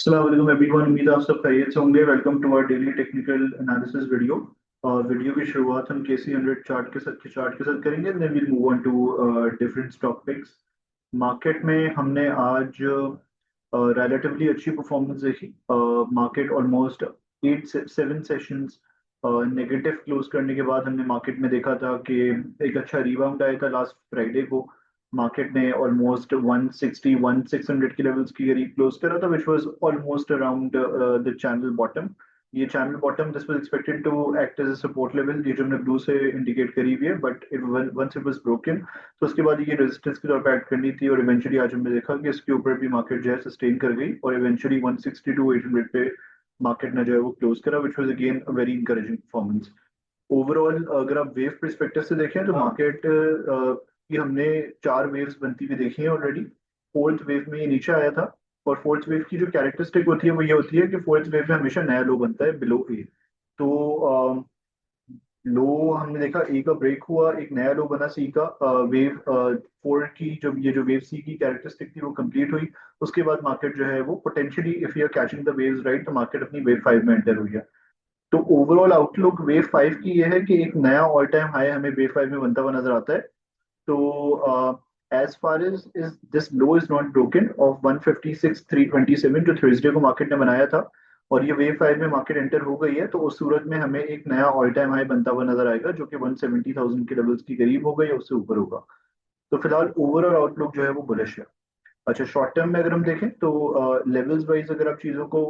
अस्सलाम वालेकुम एवरीवन। उम्मीद है आप सब खैरियत से होंगे। Welcome to our daily technical analysis video. और वीडियो की शुरुआत हम KC 100 चार्ट के साथ करेंगे। Then we'll move on to different stock picks. Market में हमने आज रिलेटिवली अच्छी परफॉर्मेंस देखी। मार्केट ऑलमोस्ट 8 से 7 सेशंस नेगेटिव क्लोज करने के बाद हमने मार्केट में देखा था कि एक अच्छा रिबाउंड आया था लास्ट फ्राइडे को। मार्केट ने ऑलमोस्ट 160 की लेवल्स की करीब क्लोज करा था, which was almost around the channel bottom. ये channel bottom this was expected to act as a support level, ये जो हमने ब्लू से इंडिकेट करी हुई है, but it once it was broken तो उसके बाद ये रेजिस्टेंस के तौर पर एक्ट करनी थी। और इवेंचुअली आज हमने देखा कि इसके ऊपर भी मार्केट जो है सस्टेन कर गई और इवेंचुअली 160 टू 800 पे मार्केट ने जो है वो क्लोज करा, which was again a very encouraging performance. Overall अगर आप वेव परस्पेक्टिव से देखें तो मार्केट की हमने 4 वेव्स बनती हुई देखी हैं ऑलरेडी। फोर्थ वेव में ये नीचे आया था। और फोर्थ वेव की जो कैरेक्टरिस्टिक होती है वो ये होती है कि फोर्थ वेव में हमेशा नया लो बनता है बिलो ए। तो लो हमने देखा ए का ब्रेक हुआ, एक नया लो बना सी का। वेव फोर की जो ये जो वेव सी की कैरेक्टरिस्टिक थी वो कंप्लीट हुई। उसके बाद मार्केट जो है वो potentially if you are catching the waves right तो मार्केट अपनी वेव 5 में एंटर हुई है। तो ओवरऑल आउटलुक वेव 5 की ये है कि एक नया ऑल टाइम हाई हमें वेव 5 में बनता हुआ नजर आता है। तो as far as is this low is not broken of 156,327 जो थर्सडे को मार्केट ने बनाया था, और ये वेव 5 में मार्केट एंटर हो गई है, तो उस सूरत में हमें एक नया ऑल टाइम हाई बनता हुआ नजर आएगा जो कि 170,000 के लेवल्स की करीब हो गई है, उससे ऊपर होगा। तो फिलहाल ओवरऑल आउटलुक जो है वो बुलिश है। अच्छा, शॉर्ट टर्म में अगर हम देखें तो लेवल्स वाइज अगर आप चीजों को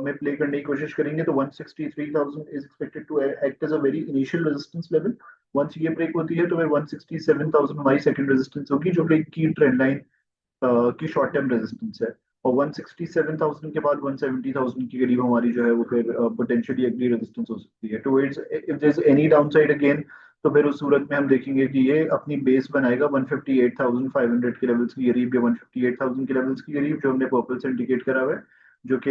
में प्ले करने की कोशिश करेंगे तो 163,000 is expected to act as a very initial resistance level. Once ये ब्रेक होती है तो फिर 167,000 हमारी सेकंड रेजिस्टेंस होगी, जो कि की ट्रेंड लाइन की शॉर्ट टर्म रेजिस्टेंस है। और 167,000 के बाद 170,000 के करीब हमारी जो है वो फिर पोटेंशियली अगली रेजिस्टेंस हो सकती है towards if there is any downside again. तो फिर उस सूरत में हम देखेंगे कि ये अपनी बेस बनाएगा 158,500 के लेवल्स की करीब या 158,000 के लेवल्स की करीब, जो हमने पर्पल से इंडिकेट करा हुआ है, जो कि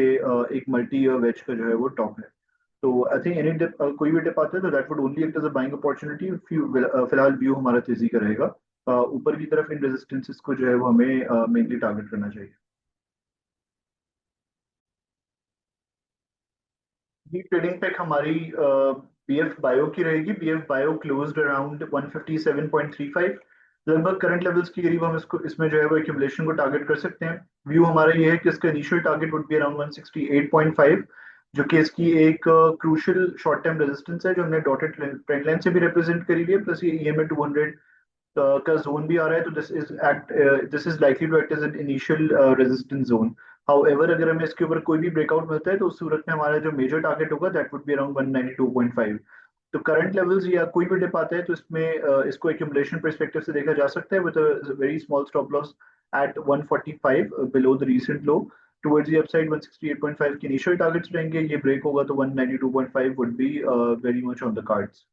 एक मल्टी ईयर वेज का जो है वो टॉप है। तो आई थिंक एनी डिप कोई भी डिप आता है तो that would only act as a buying opportunity. फिलहाल व्यू हमारा तेजी का रहेगा। ऊपर की तरफ इन रेजिस्टेंसेस को जो है वो हमें मेनली टारगेट करना चाहिए। ये ट्रेडिंग पैक हमारी BF बायो की रहेगी। BF बायो क्लोज्ड अराउंड 157.35, लगभग करंट लेवल्स के करीब। हम इसको इसमें जो है वो एक्यूमुलेशन को टारगेट कर सकते हैं। व्यू हमारा ये है कि इसका initial target would be around 168.5, जो कि इसकी एक क्रूशियल शॉर्ट टर्म रेजिस्टेंस है, जो हमने डॉटेड ट्रेंड लाइन से भी रिप्रेजेंट करी हुई है, प्लस ये EMA 200 का जोन भी आ रहा है। तो this is likely to act as an initial resistance zone. However अगर हमें इसके ऊपर कोई भी ब्रेकआउट मिलता है तो उस सूरत में हमारा जो मेजर टारगेट होगा दैट वुड बी अराउंड 192.5। तो करंट लेवल्स या कोई भी डिप आता है तो इसमें इसको एक्यूमुलेशन परस्पेक्टिव से देखा जा सकता है with a very small stop loss at 145 below the recent low. Towards the upside 168.5 के इनिशियल टारगेट्स रहेंगे। ये ब्रेक होगा तो 192.5 would be very much on the cards.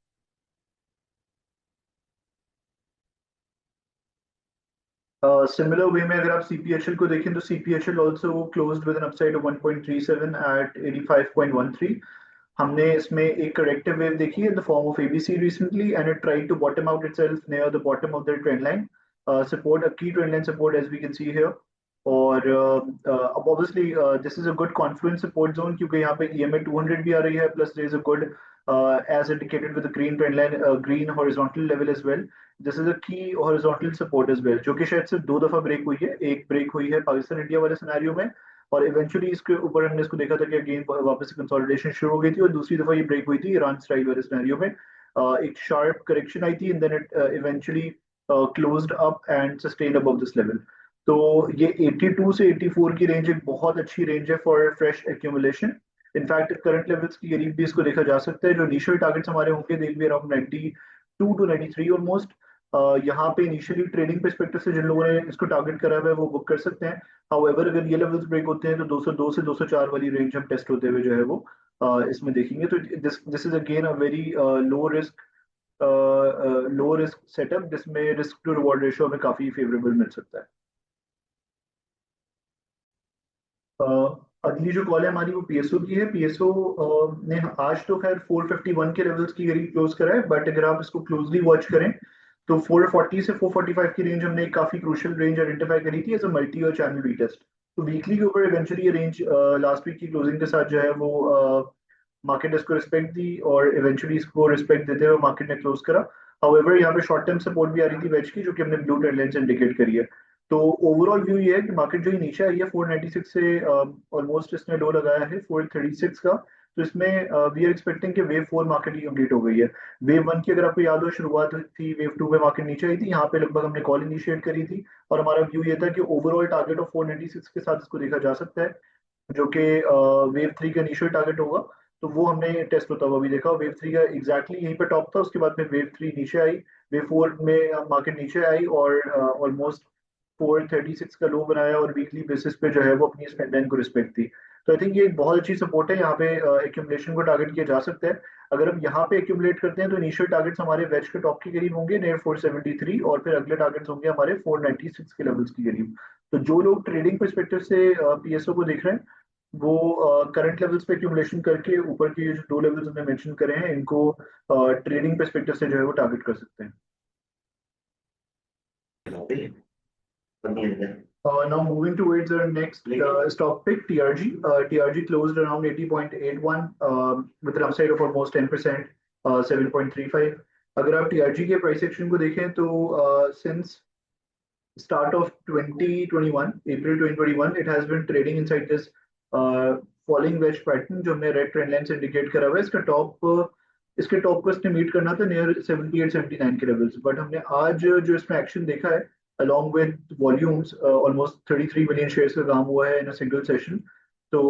Similar way में अगर आप CPHL को देखें तो CPHL also closed with an upside of 1.37 at 85.13। हमने इसमें एक करेक्टिव वेव देखी है in the form of ABC recently, and it tried to bottom out itself near the bottom of the trend line support, a key trend line support as we can see here। और अब obviously this is a good confluence support zone, क्योंकि यहाँ पे EMA 200 भी आ रही है, plus there is a good as indicated with the green trend line, green horizontal level as well. This is a key horizontal support as well, जो कि शायद सिर्फ 2 दफा ब्रेक हुई है। एक ब्रेक हुई है पाकिस्तान इंडिया वाले सिनेरियो में, और इवेंचुअली इसके ऊपर हमने इसको देखा था कि अगेन वापस से कंसोलिडेशन शुरू हो गई थी, और दूसरी दफा ये ब्रेक हुई थी ईरान स्टाइल वाले सिनेरियो में। एक शार्प करेक्शन आई थी and then it eventually closed up and sustained above this level. तो ये 82 से 84 की रेंज एक बहुत अच्छी रेंज है for fresh accumulation. In fact current levels की करीब भी इसको देखा जा सकता है। जो इनिशियल टारगेट्स हमारे होंगे they be around 92 to 93 almost. यहाँ पे इनिशियली ट्रेडिंग परस्पेक्टिव से जिन लोगों ने इसको टारगेट करा हुआ है वो बुक कर सकते हैं। हाउएवर अगर ये लेवल्स ब्रेक होते हैं तो 202 से 204 वाली रेंज हम टेस्ट होते हुए जो है वो इसमें देखेंगे। तो this this is again a very low risk setup, जिसमें रिस्क टू रिवॉर्ड रेशियो हमें काफी फेवरेबल मिल सकता है। अ, अगली जो कॉल है हमारी वो PSO की है। PSO ने आज तो खैर 451 के लेवल्स की करीब क्लोज करा है, बट अगर आप इसको क्लोजली वॉच करें तो 440 से 445 की रेंज हमने एक काफी क्रूशियल रेंज आइडेंटिफाई करी थी as a multi year channel retest. तो वीकली के ऊपर इवेंचुअली ये रेंज लास्ट वीक की क्लोजिंग के साथ जो है वो मार्केट इसको रिस्पेक्ट दी और इवेंचुअली इसको रिस्पेक्ट देते हुए मार्केट ने क्लोज करा। हाउएवर यहाँ पे शॉर्ट टर्म सपोर्ट भी आ रही थी वेज की, जो कि हमने ब्लू ट्रेंड लाइन से इंडिकेट करी है। तो ओवरऑल व्यू ये है कि मार्केट जो ही नीचे आई है 496 से ऑलमोस्ट इसने लो लगाया है 436 का। तो इसमें वी आर एक्सपेक्टिंग कि वेव 4 मार्केट ही कंप्लीट हो गई है। वेव 1 की अगर आपको याद हो शुरुआत थी, वेव 2 में मार्केट नीचे आई थी, यहाँ पे लगभग हमने कॉल इनिशिएट करी थी और हमारा व्यू ये था कि ओवरऑल टारगेट ऑफ 496 के साथ इसको देखा जा सकता है, जो कि वेव 3 का इनिशियल टारगेट होगा। तो वो हमने टेस्ट होता हुआ भी देखा, वेव 3 का एग्जैक्टली यहीं पे टॉप था, उसके बाद में वेव 3 नीचे आई, वेव 4 में मार्केट नीचे आई और ऑलमोस्ट 436 का लो बनाया और वीकली बेसिस पे जो है वो अपनी ट्रेंड लाइन को रिस्पेक्ट थी। तो आई थिंक ये एक बहुत अच्छी सपोर्ट है, यहाँ पे एक्यूमुलेशन को टारगेट किया जा सकता है। अगर हम यहाँ पे एक्यूमुलेट करते हैं तो इनिशियल टारगेट्स हमारे वेज के टॉप के करीब होंगे नियर 473, और फिर अगले टारगेट्स होंगे हमारे 496 के लेवल्स के करीब। तो जो लोग ट्रेडिंग परस्पेक्टिव से पीएसओ को देख रहे हैं वो करंट लेवल्स पे एक्यूमुलेशन करके ऊपर के ये जो दो लेवल्स हमने मेंशन करे हैं इनको ट्रेडिंग परस्पेक्टिव से जो है वो टारगेट कर सकते हैं। Now moving towards our next stock pick, TRG. TRG closed around 80.81 with an upside of almost 10%, 7.35. अगर आप TRG के प्राइस एक्शन को देखें तो since start of 2021, April 2021, it has been trading inside this falling wedge pattern जो हमने red trend line से indicate करा हुआ है। इसके टॉप को इसने मीट करना था नियर 78 79 के लेवल्स, बट हमने आज जो इसमें एक्शन देखा है along with volumes, almost 33 million shares का काम हुआ है in a single session. तो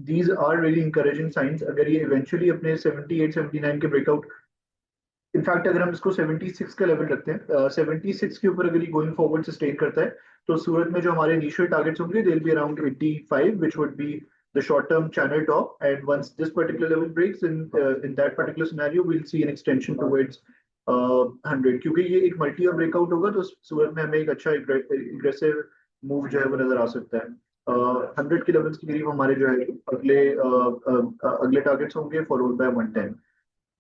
these are really encouraging signs। अगर ये eventually अपने 78 79 के ब्रेकआउट, इनफैक्ट अगर हम इसको 76 का लेवल रखते हैं, 76 के ऊपर अगर ये गोइंग फॉरवर्ड सस्टेन करता है तो सूरत में जो हमारे इनिशियल टारगेट्स होंगे they will be around 85 which would be the short term channel top, and once this particular level breaks in that particular scenario we'll see an extension towards 100, क्योंकि ये एक मल्टी और ब्रेकआउट होगा तो सूरत में हमें एक अच्छा एग्रेसिव मूव जो है वो नजर आ सकता है। 100 के लेवल्स के करीब हमारे जो है अगले टारगेट्स होंगे followed by 110।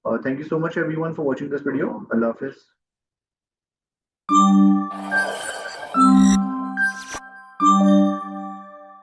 Thank you so much everyone for watching this video. Allah Hafiz.